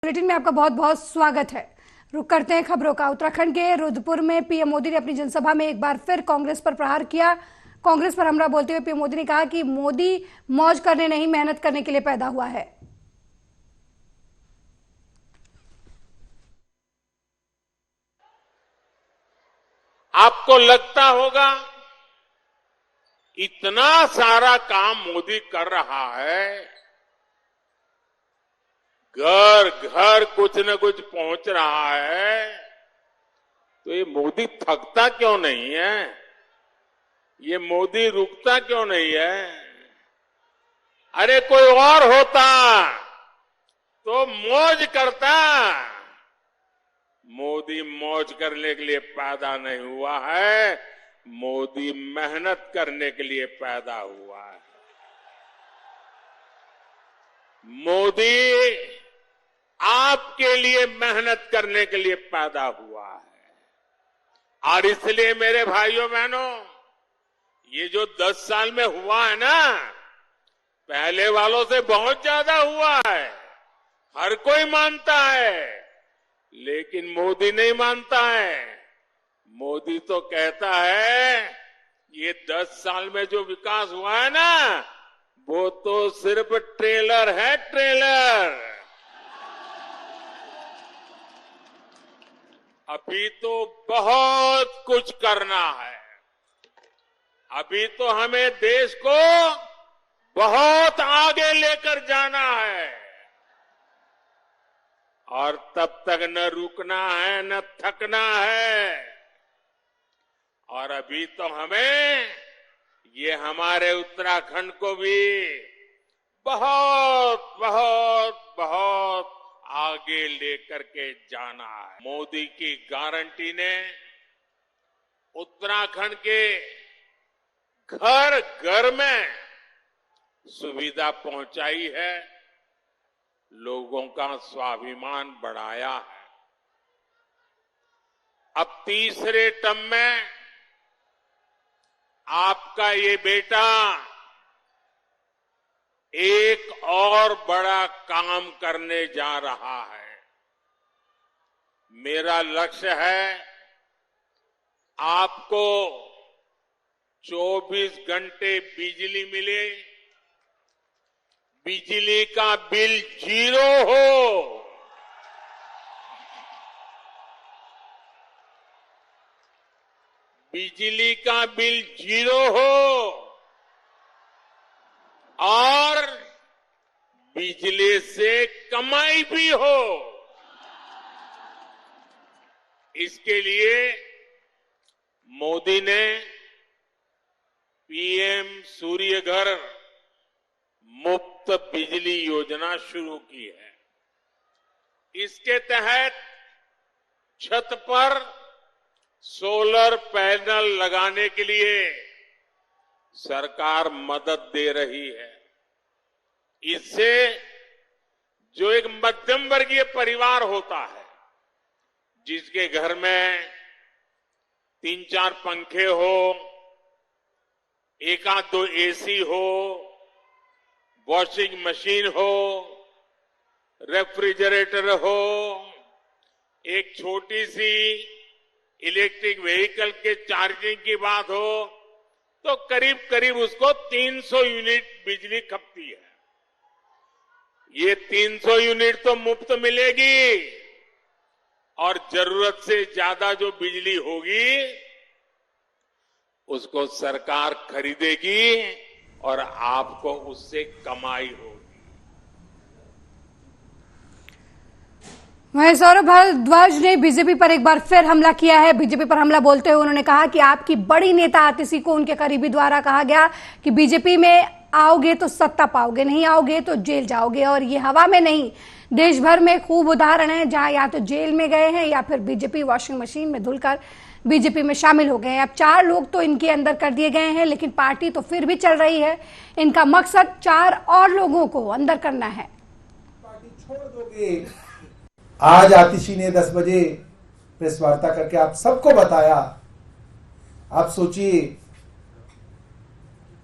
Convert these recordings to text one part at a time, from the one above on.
Bulletin में आपका बहुत बहुत स्वागत है। रुक करते हैं खबरों का। उत्तराखंड के रुद्रपुर में पीएम मोदी ने अपनी जनसभा में एक बार फिर कांग्रेस पर प्रहार किया। कांग्रेस पर हमला बोलते हुए पीएम मोदी ने कहा कि मोदी मौज करने नहीं, मेहनत करने के लिए पैदा हुआ है। आपको लगता होगा इतना सारा काम मोदी कर रहा है, घर घर कुछ न कुछ पहुंच रहा है, तो ये मोदी थकता क्यों नहीं है? ये मोदी रुकता क्यों नहीं है? अरे कोई और होता तो मौज करता। मोदी मौज करने के लिए पैदा नहीं हुआ है, मोदी मेहनत करने के लिए पैदा हुआ है। मोदी आपके लिए मेहनत करने के लिए पैदा हुआ है। और इसलिए मेरे भाइयों बहनों, ये जो 10 साल में हुआ है ना, पहले वालों से बहुत ज्यादा हुआ है। हर कोई मानता है, लेकिन मोदी नहीं मानता है। मोदी तो कहता है ये 10 साल में जो विकास हुआ है ना, वो तो सिर्फ ट्रेलर है, ट्रेलर। अभी तो बहुत कुछ करना है। अभी तो हमें देश को बहुत आगे लेकर जाना है, और तब तक न रुकना है न थकना है। और अभी तो हमें ये हमारे उत्तराखंड को भी बहुत बहुत बहुत आगे लेकर के जाना है। मोदी की गारंटी ने उत्तराखंड के घर घर में सुविधा पहुंचाई है, लोगों का स्वाभिमान बढ़ाया है। अब तीसरे टर्म में आपका ये बेटा एक और बड़ा काम करने जा रहा है। मेरा लक्ष्य है आपको 24 घंटे बिजली मिले, बिजली का बिल 0 हो, बिजली का बिल 0 हो, और बिजली से कमाई भी हो। इसके लिए मोदी ने पीएम सूर्य घर मुफ्त बिजली योजना शुरू की है। इसके तहत छत पर सोलर पैनल लगाने के लिए सरकार मदद दे रही है। इससे जो एक मध्यम वर्गीय परिवार होता है, जिसके घर में 3-4 पंखे हो, 1-2 एसी हो, वॉशिंग मशीन हो, रेफ्रिजरेटर हो, एक छोटी सी इलेक्ट्रिक व्हीकल के चार्जिंग की बात हो, तो करीब करीब उसको 300 यूनिट बिजली खपती है। ये 300 यूनिट तो मुफ्त मिलेगी, और जरूरत से ज्यादा जो बिजली होगी उसको सरकार खरीदेगी, और आपको उससे कमाई होगी। वहीं सौरभ भारद्वाज ने बीजेपी पर एक बार फिर हमला किया है। बीजेपी पर हमला बोलते हुए उन्होंने कहा कि आपकी बड़ी नेता आतिशी को उनके करीबी द्वारा कहा गया कि बीजेपी में आओगे तो सत्ता पाओगे, नहीं आओगे तो जेल जाओगे। और ये हवा में नहीं, देश भर में खूब उदाहरण है जहां या तो जेल में गए हैं या फिर बीजेपी वॉशिंग मशीन में धुलकर बीजेपी में शामिल हो गए हैं। अब 4 लोग तो इनके अंदर कर दिए गए हैं, लेकिन पार्टी तो फिर भी चल रही है। इनका मकसद 4 और लोगों को अंदर करना है। पार्टी छोड़ दोगे। आज आतिशी ने 10 बजे प्रेस वार्ता करके आप सबको बताया। आप सोचिए,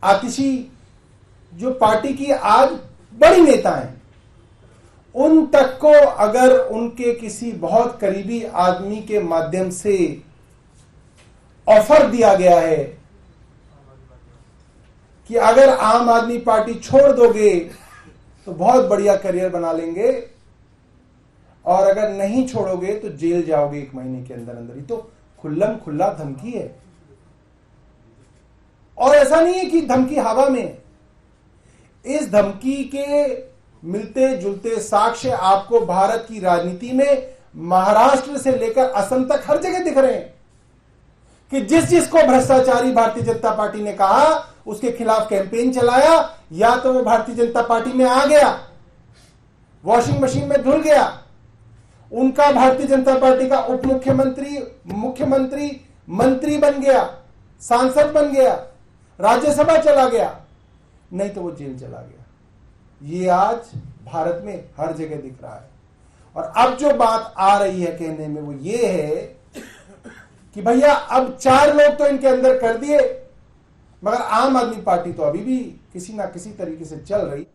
आतिशी जो पार्टी की आज बड़ी नेता हैं, उन तक को अगर उनके किसी बहुत करीबी आदमी के माध्यम से ऑफर दिया गया है कि अगर आम आदमी पार्टी छोड़ दोगे तो बहुत बढ़िया करियर बना लेंगे, और अगर नहीं छोड़ोगे तो जेल जाओगे 1 महीने के अंदर अंदर ही, तो खुल्लम खुल्ला धमकी है। और ऐसा नहीं है कि धमकी हवा में, इस धमकी के मिलते जुलते साक्ष्य आपको भारत की राजनीति में महाराष्ट्र से लेकर असम तक हर जगह दिख रहे हैं कि जिस जिसको भ्रष्टाचारी भारतीय जनता पार्टी ने कहा उसके खिलाफ कैंपेन चलाया, या तो वो भारतीय जनता पार्टी में आ गया, वॉशिंग मशीन में धुल गया, उनका भारतीय जनता पार्टी का उप मुख्यमंत्री, मुख्यमंत्री, मंत्री बन गया, सांसद बन गया, राज्यसभा चला गया, नहीं तो वो जेल चला गया। ये आज भारत में हर जगह दिख रहा है। और अब जो बात आ रही है कहने में वो ये है कि भैया अब 4 लोग तो इनके अंदर कर दिए, मगर आम आदमी पार्टी तो अभी भी किसी ना किसी तरीके से चल रही।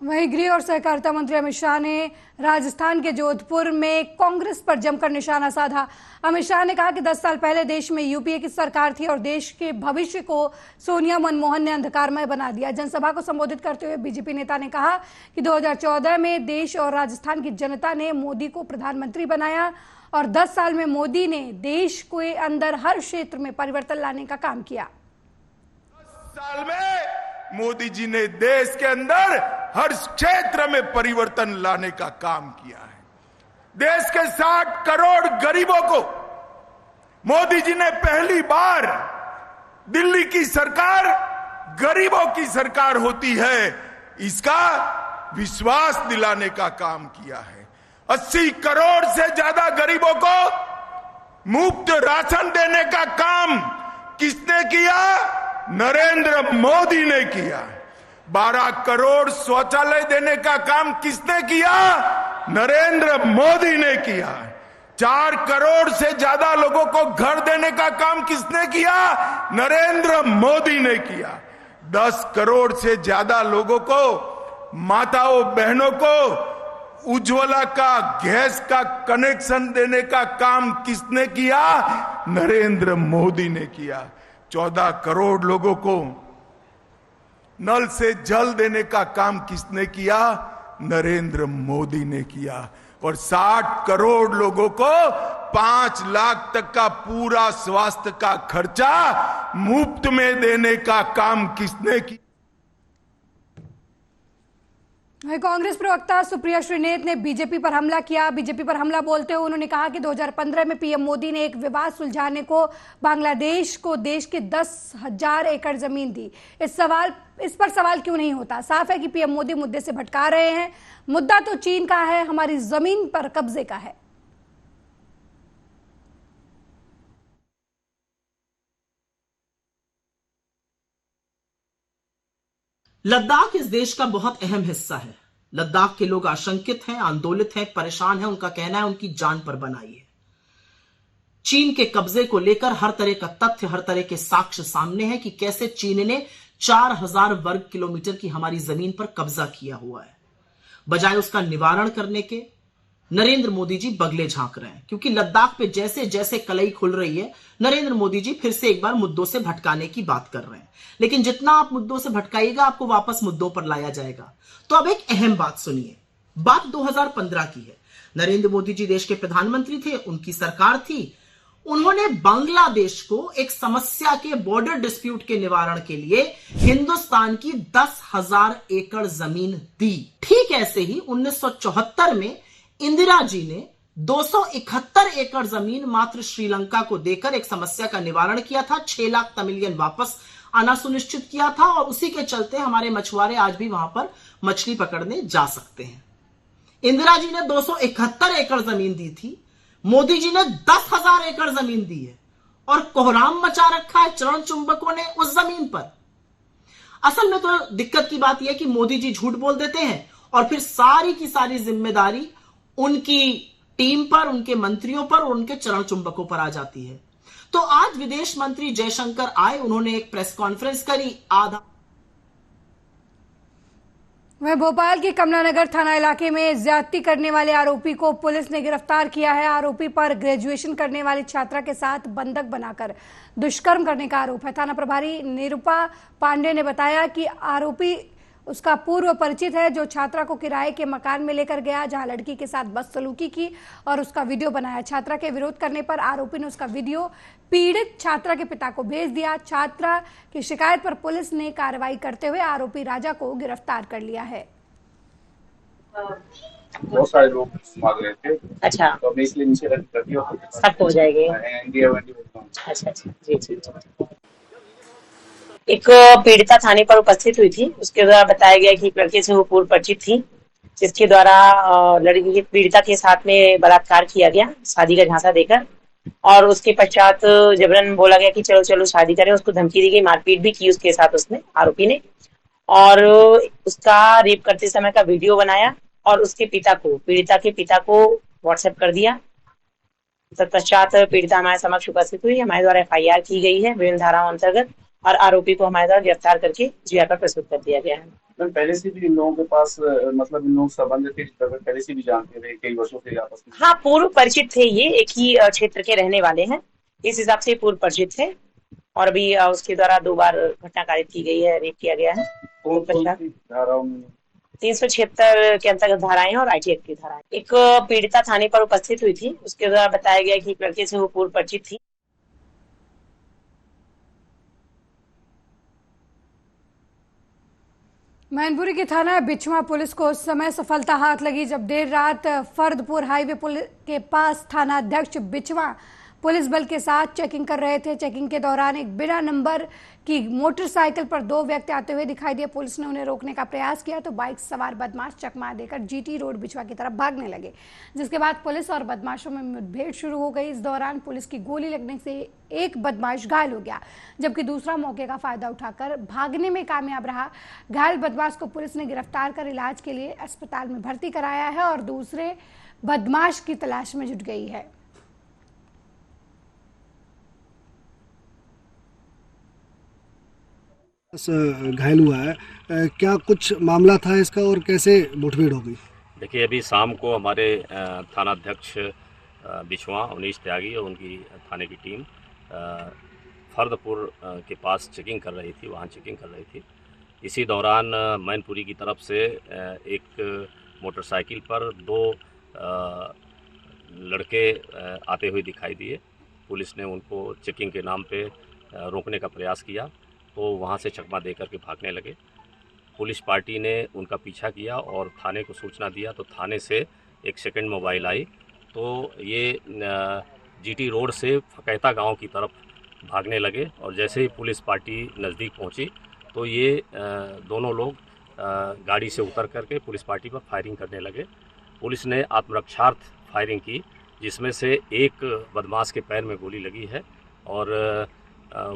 वहीं गृह और सहकारिता मंत्री अमित शाह ने राजस्थान के जोधपुर में कांग्रेस पर जमकर निशाना साधा। अमित शाह ने कहा कि 10 साल पहले देश में यूपीए की सरकार थी और देश के भविष्य को सोनिया मनमोहन ने अंधकारमय बना दिया। जनसभा को संबोधित करते हुए बीजेपी नेता ने कहा कि 2014 में देश और राजस्थान की जनता ने मोदी को प्रधानमंत्री बनाया और 10 साल में मोदी ने देश के अंदर हर क्षेत्र में परिवर्तन लाने का काम किया। 10 साल में मोदी जी ने देश के अंदर हर क्षेत्र में परिवर्तन लाने का काम किया है। देश के 60 करोड़ गरीबों को मोदी जी ने पहली बार, दिल्ली की सरकार गरीबों की सरकार होती है, इसका विश्वास दिलाने का काम किया है। 80 करोड़ से ज्यादा गरीबों को मुफ्त राशन देने का काम किसने किया? नरेंद्र मोदी ने किया। 12 करोड़ शौचालय देने का काम किसने किया? नरेंद्र मोदी ने किया। 4 करोड़ से ज्यादा लोगों को घर देने का काम किसने किया? नरेंद्र मोदी ने किया। 10 करोड़ से ज्यादा लोगों को, माताओं बहनों को उज्ज्वला का गैस का कनेक्शन देने का काम किसने किया? नरेंद्र मोदी ने किया। 14 करोड़ लोगों को नल से जल देने का काम किसने किया? नरेंद्र मोदी ने किया। और 60 करोड़ लोगों को 5 लाख तक का पूरा स्वास्थ्य का खर्चा मुफ्त में देने का काम किसने किया? कांग्रेस प्रवक्ता सुप्रिया श्रीनेत ने बीजेपी पर हमला किया। बीजेपी पर हमला बोलते हुए उन्होंने कहा कि 2015 में पीएम मोदी ने एक विवाद सुलझाने को बांग्लादेश को देश के 10,000 एकड़ जमीन दी। इस पर सवाल क्यों नहीं होता? साफ है कि पीएम मोदी मुद्दे से भटका रहे हैं। मुद्दा तो चीन का है, हमारी जमीन पर कब्जे का है। लद्दाख इस देश का बहुत अहम हिस्सा है। लद्दाख के लोग आशंकित हैं, आंदोलित हैं, परेशान हैं। उनका कहना है उनकी जान पर बनाई है। चीन के कब्जे को लेकर हर तरह का तथ्य, हर तरह के साक्ष्य सामने हैं कि कैसे चीन ने 4000 वर्ग किलोमीटर की हमारी जमीन पर कब्जा किया हुआ है। बजाय उसका निवारण करने के नरेंद्र मोदी जी बगले झांक रहे हैं, क्योंकि लद्दाख पे जैसे जैसे कलई खुल रही है, नरेंद्र मोदी जी फिर से एक बार मुद्दों से भटकाने की बात कर रहे हैं। लेकिन जितना आप मुद्दों से भटकाइएगा, आपको वापस मुद्दों पर लाया जाएगा। तो अब एक अहम बात सुनिए। बात 2015 की है। नरेंद्र मोदी जी देश के प्रधानमंत्री थे, उनकी सरकार थी। उन्होंने बांग्लादेश को एक समस्या के, बॉर्डर डिस्प्यूट के निवारण के लिए हिंदुस्तान की 10,000 एकड़ जमीन दी। ठीक ऐसे ही 1974 में इंदिरा जी ने 271 एकड़ जमीन मात्र श्रीलंका को देकर एक समस्या का निवारण किया था। 6 लाख तमिलियन वापस आना सुनिश्चित किया था और उसी के चलते हमारे मछुआरे आज भी वहां पर मछली पकड़ने जा सकते हैं। इंदिरा जी ने 271 एकड़ जमीन दी थी, मोदी जी ने 10,000 एकड़ जमीन दी है और कोहराम मचा रखा है चरण चुंबकों ने उस जमीन पर। असल में तो दिक्कत की बात यह कि मोदी जी झूठ बोल देते हैं और फिर सारी की सारी जिम्मेदारी उनकी टीम पर, उनके मंत्रियों पर और उनके चरण चुंबकों पर आ जाती है। तो आज विदेश मंत्री जयशंकर आए, उन्होंने एक प्रेस कॉन्फ्रेंस करी। वहीं भोपाल के कमलानगर थाना इलाके में ज्यादती करने वाले आरोपी को पुलिस ने गिरफ्तार किया है। आरोपी पर ग्रेजुएशन करने वाली छात्रा के साथ बंधक बनाकर दुष्कर्म करने का आरोप है। थाना प्रभारी निरूपा पांडे ने बताया कि आरोपी उसका पूर्व परिचित है, जो छात्रा को किराए के मकान में लेकर गया, जहां लड़की के साथ बदसलूकी की और उसका वीडियो बनाया। छात्रा के विरोध करने पर आरोपी ने उसका वीडियो पीड़ित छात्रा के पिता को भेज दिया। छात्रा की शिकायत पर पुलिस ने कार्रवाई करते हुए आरोपी राजा को गिरफ्तार कर लिया है। बहुत सारे लोग मांग रहे थे। अच्छा, तो हमने इसलिए नीचे रख कर दिया। सब हो जाएंगे। अच्छा, जी जी। एक पीड़िता थाने पर उपस्थित हुई थी। उसके द्वारा बताया गया कि एक लड़के से वो पूर्व परिचित थी, जिसके द्वारा लड़की पीड़िता के साथ में बलात्कार किया गया, शादी का झांसा देकर, और उसके पश्चात जबरन बोला गया कि चलो चलो शादी करें। उसको धमकी दी गई, मारपीट भी की उसके साथ उसने, आरोपी ने, और उसका रेप करते समय का वीडियो बनाया और उसके पिता को, पीड़िता के पिता को व्हाट्सएप कर दिया। तत्पश्चात पीड़िता हमारे समक्ष उपस्थित हुई। हमारे द्वारा FIR की गई है विभिन्न धाराओं अंतर्गत, और आरोपी को हमारे द्वारा गिरफ्तार करके GR पर प्रस्तुत कर दिया गया है। पहले से भी इन लोगों के पास मतलब इन लोग संबंध थे, पहले से भी जानते थे कई वर्षों से आपस में? हाँ, पूर्व परिचित थे, ये एक ही क्षेत्र के रहने वाले हैं, इस हिसाब से पूर्व परिचित थे। और अभी उसके द्वारा 2 बार घटना कारित की गई है, रेप किया गया है। 376 के अंतर्गत धाराएं और IT एक्ट की धाराएं। एक पीड़िता थाने पर उपस्थित हुई थी। उसके द्वारा बताया गया कि एक लड़के से वो पूर्व परिचित थी। मैनपुरी के थाना बिछवा पुलिस को उस समय सफलता हाथ लगी जब देर रात फर्दपुर हाईवे पुल के पास थाना अध्यक्ष बिछवा पुलिस बल के साथ चेकिंग कर रहे थे। चेकिंग के दौरान एक बिना नंबर की मोटरसाइकिल पर 2 व्यक्ति आते हुए दिखाई दिए। पुलिस ने उन्हें रोकने का प्रयास किया तो बाइक सवार बदमाश चकमा देकर GT रोड बिछवा की तरफ भागने लगे, जिसके बाद पुलिस और बदमाशों में मुठभेड़ शुरू हो गई। इस दौरान पुलिस की गोली लगने से एक बदमाश घायल हो गया, जबकि दूसरा मौके का फायदा उठाकर भागने में कामयाब रहा। घायल बदमाश को पुलिस ने गिरफ्तार कर इलाज के लिए अस्पताल में भर्ती कराया है और दूसरे बदमाश की तलाश में जुट गई है। घायल हुआ है, क्या कुछ मामला था इसका और कैसे मुठभेड़ हो गई? देखिए, अभी शाम को हमारे थाना अध्यक्ष बिछवा उनीश त्यागी और उनकी थाने की टीम फर्दपुर के पास चेकिंग कर रही थी, वहाँ चेकिंग कर रही थी। इसी दौरान मैनपुरी की तरफ से एक मोटरसाइकिल पर 2 लड़के आते हुए दिखाई दिए। पुलिस ने उनको चेकिंग के नाम पे रोकने का प्रयास किया तो वहाँ से चकमा देकर के भागने लगे। पुलिस पार्टी ने उनका पीछा किया और थाने को सूचना दिया तो थाने से एक सेकंड मोबाइल आई तो ये GT रोड से फकैता गांव की तरफ भागने लगे। और जैसे ही पुलिस पार्टी नज़दीक पहुंची तो ये दोनों लोग गाड़ी से उतर करके पुलिस पार्टी पर फायरिंग करने लगे। पुलिस ने आत्मरक्षार्थ फायरिंग की, जिसमें से एक बदमाश के पैर में गोली लगी है और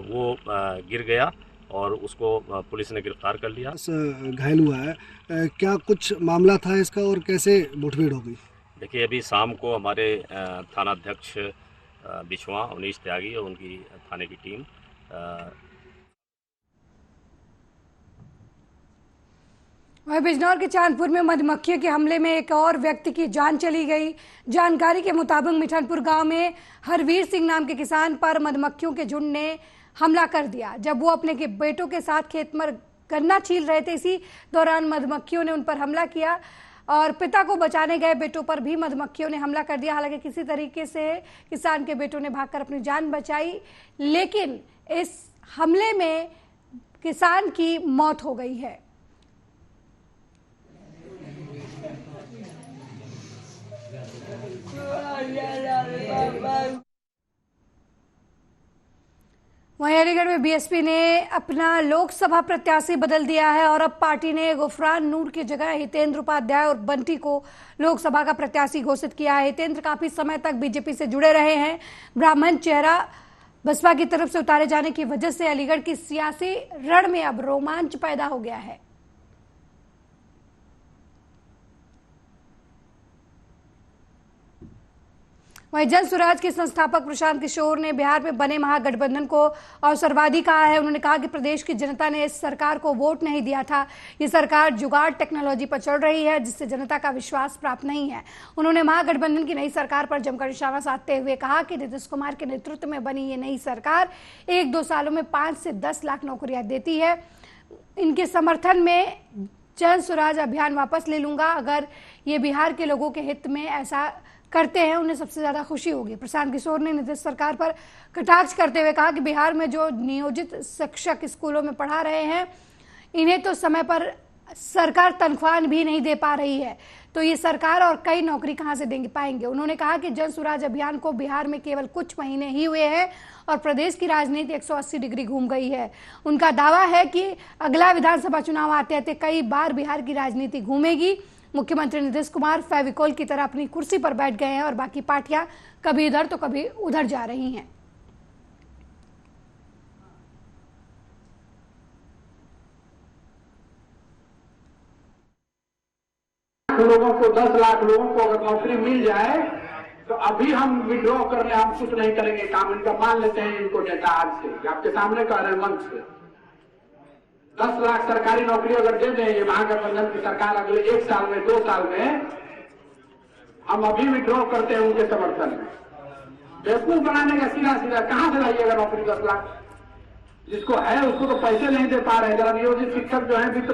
वो गिर गया और उसको पुलिस ने गिरफ्तार कर लिया। घायल हुआ है, क्या कुछ मामला था इसका और कैसे मुठभेड़ हो गई? देखिए, अभी शाम को हमारे थाना अध्यक्ष बिछवा उनीश त्यागी और उनकी थाने की टीम वहीं बिजनौर के चांदपुर में मधुमक्खियों के हमले में एक और व्यक्ति की जान चली गई। जानकारी के मुताबिक मिठनपुर गांव में हरवीर सिंह नाम के किसान पर मधुमक्खियों के झुंड ने हमला कर दिया जब वो अपने के बेटों के साथ खेत में गन्ना छील रहे थे। इसी दौरान मधुमक्खियों ने उन पर हमला किया और पिता को बचाने गए बेटों पर भी मधुमक्खियों ने हमला कर दिया। हालांकि किसी तरीके से किसान के बेटों ने भागकर अपनी जान बचाई, लेकिन इस हमले में किसान की मौत हो गई है। वहीं अलीगढ़ में BSP ने अपना लोकसभा प्रत्याशी बदल दिया है और अब पार्टी ने गुफरान नूर की जगह हितेंद्र उपाध्याय और बंटी को लोकसभा का प्रत्याशी घोषित किया है। हितेंद्र काफी समय तक बीजेपी से जुड़े रहे हैं। ब्राह्मण चेहरा बसपा की तरफ से उतारे जाने की वजह से अलीगढ़ की सियासी रण में अब रोमांच पैदा हो गया है। वहीं जन स्वराज के संस्थापक प्रशांत किशोर ने बिहार में बने महागठबंधन को अवसरवादी कहा है। उन्होंने कहा कि प्रदेश की जनता ने इस सरकार को वोट नहीं दिया था। ये सरकार जुगाड़ टेक्नोलॉजी पर चल रही है, जिससे जनता का विश्वास प्राप्त नहीं है। उन्होंने महागठबंधन की नई सरकार पर जमकर निशाना साधते हुए कहा कि नीतीश कुमार के नेतृत्व में बनी ये नई सरकार 1-2 सालों में 5 से 10 लाख नौकरियां देती है। इनके समर्थन में जन स्वराज अभियान वापस ले लूंगा। अगर ये बिहार के लोगों के हित में ऐसा करते हैं, उन्हें सबसे ज्यादा खुशी होगी। प्रशांत किशोर ने नीतीश सरकार पर कटाक्ष करते हुए कहा कि बिहार में जो नियोजित शिक्षक स्कूलों में पढ़ा रहे हैं, इन्हें तो समय पर सरकार तनख्वाह भी नहीं दे पा रही है, तो ये सरकार और कई नौकरी कहां से देंगे पाएंगे। उन्होंने कहा कि जन स्वराज अभियान को बिहार में केवल कुछ महीने ही हुए हैं और प्रदेश की राजनीति 180 डिग्री घूम गई है। उनका दावा है कि अगला विधानसभा चुनाव आते आते कई बार बिहार की राजनीति घूमेगी। मुख्यमंत्री नीतीश कुमार फेविकोल की तरह अपनी कुर्सी पर बैठ गए हैं और बाकी पार्टियां कभी इधर तो कभी उधर जा रही हैं। लोगों को 10 लाख लोगों को अगर नौकरी मिल जाए तो अभी हम विड्रॉ करने हम कुछ नहीं करेंगे काम इनका, मान लेते हैं इनको डेटा आज से आपके सामने कह रहे हैं मंच से 10 लाख सरकारी नौकरी अगर दे दें ये महागठबंधन की सरकार अगले 1 साल में 2 साल में, हम अभी विड्रॉ करते हैं उनके समर्थन में। बेवकूफ बनाने का सीधा सीधा कहां से लाइएगा नौकरी 10 लाख? जिसको है उसको तो पैसे नहीं दे पा रहे। जरा नियोजित शिक्षक जो है वित्त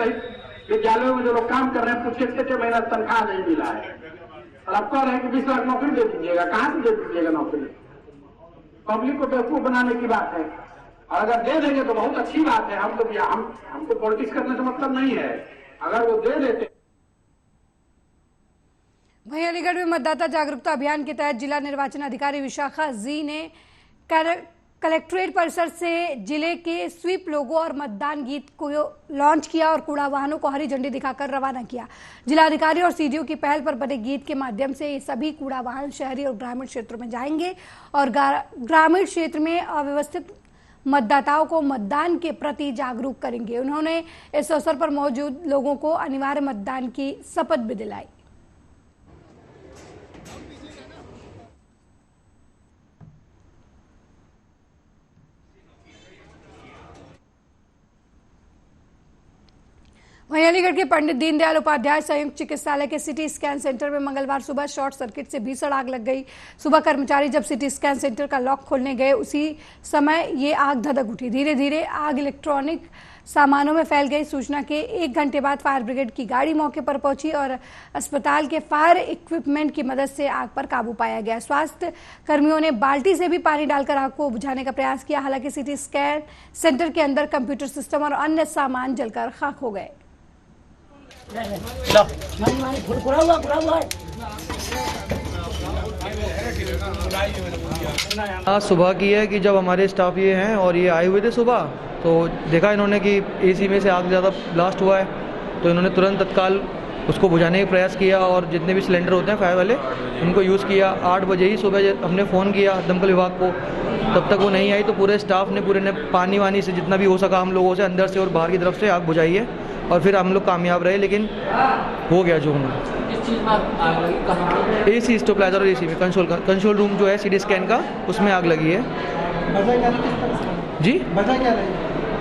विद्यालयों में जो लोग काम कर रहे हैं कुछ 6 महीना तनख्वाह नहीं मिला है और आप कह रहे हैं कि 20 लाख नौकरी दे दीजिएगा। कहां से दे दीजिएगा नौकरी? पब्लिक को बेवकूफ बनाने की बात है। और अगर दे देंगे तो बहुत अच्छी बात है। हमको पॉलिटिक्स करने से मतलब नहीं है। अगर वो दे देते। वहीं अलीगढ़ में मतदाता जागरूकता अभियान के तहत जिला निर्वाचन अधिकारी विशाखा जी ने कलेक्ट्रेट परिसर से जिले के स्वीप लोगो और मतदान गीत को लॉन्च किया और कूड़ा वाहनों को हरी झंडी दिखाकर रवाना किया। जिलाधिकारी और सीडीओ की पहल पर बने गीत के माध्यम से ये सभी कूड़ा वाहन शहरी और ग्रामीण क्षेत्रों में जाएंगे और ग्रामीण क्षेत्र में अव्यवस्थित मतदाताओं को मतदान के प्रति जागरूक करेंगे। उन्होंने इस अवसर पर मौजूद लोगों को अनिवार्य मतदान की शपथ भी दिलाई। वहीं अलीगढ़ के पंडित दीनदयाल उपाध्याय संयुक्त चिकित्सालय के सिटी स्कैन सेंटर में मंगलवार सुबह शॉर्ट सर्किट से भीषण आग लग गई। सुबह कर्मचारी जब सिटी स्कैन सेंटर का लॉक खोलने गए उसी समय ये आग धधक उठी। धीरे धीरे आग इलेक्ट्रॉनिक सामानों में फैल गई। सूचना के 1 घंटे बाद फायर ब्रिगेड की गाड़ी मौके पर पहुंची और अस्पताल के फायर इक्विपमेंट की मदद से आग पर काबू पाया गया। स्वास्थ्य कर्मियों ने बाल्टी से भी पानी डालकर आग को बुझाने का प्रयास किया। हालांकि सिटी स्कैन सेंटर के अंदर कंप्यूटर सिस्टम और अन्य सामान जलकर खाक हो गए। आज सुबह की है कि जब हमारे स्टाफ ये हैं और ये आए हुए थे सुबह, तो देखा इन्होंने कि एसी में से आग ज़्यादा ब्लास्ट हुआ है, तो इन्होंने तुरंत तत्काल उसको बुझाने का प्रयास किया और जितने भी सिलेंडर होते हैं फायर वाले उनको यूज़ किया। 8 बजे ही सुबह हमने फ़ोन किया दमकल विभाग को, तब तक वो नहीं आई, तो पूरे स्टाफ ने पूरे ने पानी वानी से जितना भी हो सका हम लोगों से अंदर से और बाहर की तरफ से आग बुझाई है और फिर हम लोग कामयाब रहे, लेकिन हो गया जो होना। एसी स्टेबलाइजर और एसी में कंट्रोल रूम जो है सिटी स्कैन का उसमें आग लगी है। जी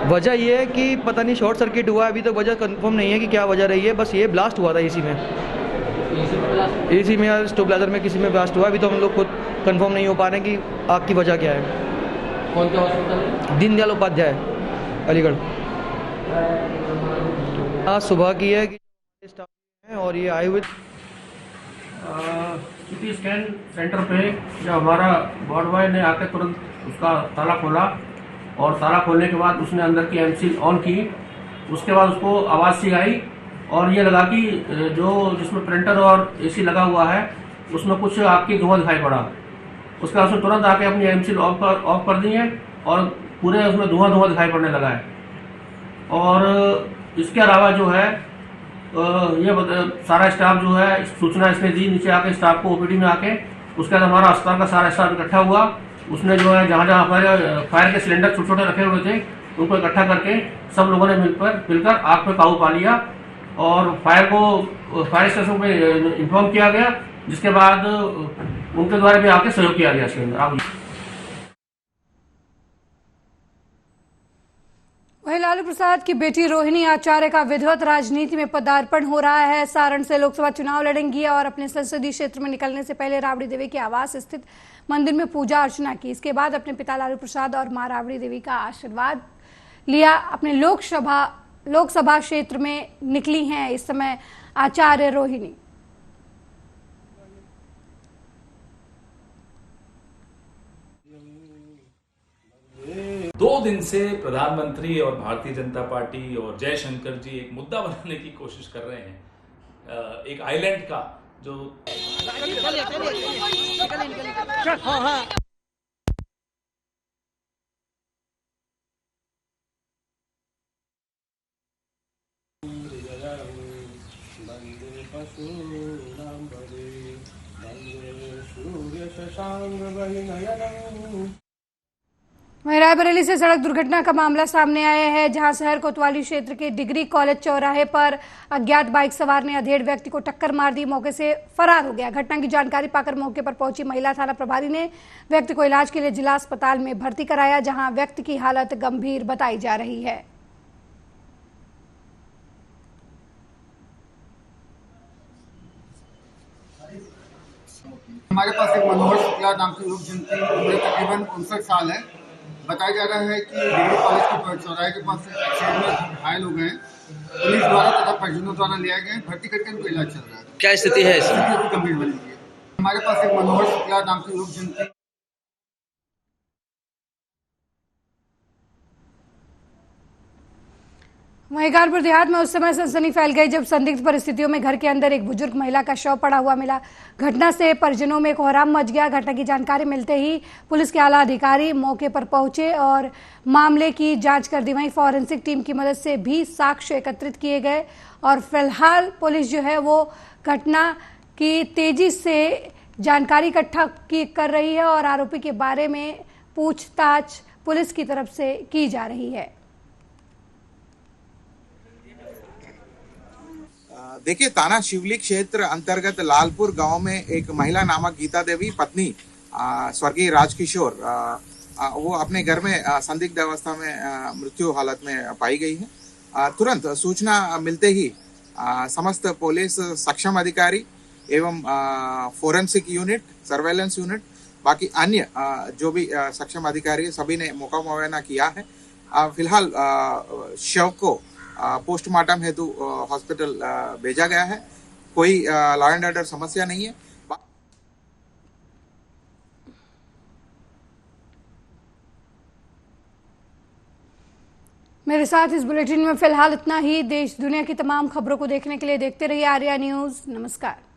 वजह ये है कि पता नहीं शॉर्ट सर्किट हुआ, अभी तक वजह कंफर्म नहीं है कि क्या वजह रही है। बस ये ब्लास्ट हुआ था एसी में या स्टेबलाइजर में किसी में ब्लास्ट हुआ। अभी तो हम लोग खुद कंफर्म नहीं हो पा रहे हैं कि आग की वजह क्या है। कौन सा हॉस्पिटल? दीनदयाल उपाध्याय अलीगढ़। आज सुबह की है कि स्टाफ है और ये आए हुए सिटी स्कैन सेंटर पे जब हमारा वार्ड बॉय ने आकर तुरंत उसका ताला खोला और ताला खोलने के बाद उसने अंदर की एमसील ऑन की। उसके बाद उसको आवाज़ सी आई और ये लगा कि जो जिसमें प्रिंटर और एसी लगा हुआ है उसमें कुछ आग की धुआं दिखाई पड़ा। उसके बाद उसने तुरंत आके अपनी एमसील ऑफ कर दी है और पूरे उसमें धुआं दिखाई पड़ने लगा है। और इसके अलावा जो है ये सारा स्टाफ जो है सूचना इसने दी नीचे आके स्टाफ को ओपीडी में आके। उसके बाद हमारा अस्पताल का सारा स्टाफ इकट्ठा हुआ। उसने जो है जहाँ हमारे फायर के सिलेंडर छोटे छोटे रखे हुए थे उनको इकट्ठा करके सब लोगों ने मिलकर आग पे काबू पा लिया और फायर स्टेशन पे इन्फॉर्म किया गया जिसके बाद उनके द्वारा भी आके सहयोग किया गया इसके अंदर। वहीं लालू प्रसाद की बेटी रोहिणी आचार्य का विधिवत राजनीति में पदार्पण हो रहा है। सारण से लोकसभा चुनाव लड़ेंगी और अपने संसदीय क्षेत्र में निकलने से पहले राबड़ी देवी के आवास स्थित मंदिर में पूजा अर्चना की। इसके बाद अपने पिता लालू प्रसाद और मां राबड़ी देवी का आशीर्वाद लिया। अपने लोकसभा क्षेत्र में निकली हैं इस समय आचार्य रोहिणी। दो दिन से प्रधानमंत्री और भारतीय जनता पार्टी और जयशंकर जी एक मुद्दा बनाने की कोशिश कर रहे हैं, एक आइलैंड का जो वहीं रायबरेली से सड़क दुर्घटना का मामला सामने आया है, जहां शहर कोतवाली क्षेत्र के डिग्री कॉलेज चौराहे पर अज्ञात बाइक सवार ने अधेड़ व्यक्ति को टक्कर मार दी, मौके से फरार हो गया। घटना की जानकारी पाकर मौके पर पहुंची महिला थाना प्रभारी ने व्यक्ति को इलाज के लिए जिला अस्पताल में भर्ती कराया, जहां व्यक्ति की हालत गंभीर बताई जा रही है। हमारे पास एक मनोहर शुक्ला नाम की युवक जिनकी उम्र तकरीबन 59 साल है। बताया जा रहा है कि डिग्री कॉलेज के चौराहे के पास एक्सीडेंट में घायल हो गए हैं। पुलिस द्वारा तथा परिजनों द्वारा लिया गया, भर्ती करके उनको इलाज चल रहा है। क्या स्थिति है? स्थिति गंभीर बनी हुई है। हमारे पास एक मनोहर शुक्ला नाम की युवक जिनकी वहीं कानपुर देहात में उस समय सनसनी फैल गई जब संदिग्ध परिस्थितियों में घर के अंदर एक बुजुर्ग महिला का शव पड़ा हुआ मिला। घटना से परिजनों में कोहराम मच गया। घटना की जानकारी मिलते ही पुलिस के आला अधिकारी मौके पर पहुंचे और मामले की जांच कर दी। वहीं फॉरेंसिक टीम की मदद से भी साक्ष्य एकत्रित किए गए और फिलहाल पुलिस जो है वो घटना की तेजी से जानकारी इकट्ठा कर रही है और आरोपी के बारे में पूछताछ पुलिस की तरफ से की जा रही है। देखिए, थाना शिवली क्षेत्र अंतर्गत लालपुर गांव में एक महिला नामक गीता देवी पत्नी स्वर्गीय राजकिशोर वो अपने घर में संदिग्ध अवस्था में मृत्यु हालत में पाई गई है। तुरंत सूचना मिलते ही समस्त पुलिस सक्षम अधिकारी एवं फोरेंसिक यूनिट, सर्वेलेंस यूनिट, बाकी अन्य जो भी सक्षम अधिकारी सभी ने मौका मुआयना किया है। फिलहाल शव को पोस्टमार्टम हेतु हॉस्पिटल भेजा गया है। कोई लॉ एंड ऑर्डर समस्या नहीं है। मेरे साथ इस बुलेटिन में फिलहाल इतना ही। देश दुनिया की तमाम खबरों को देखने के लिए देखते रहिए आर्या न्यूज। नमस्कार।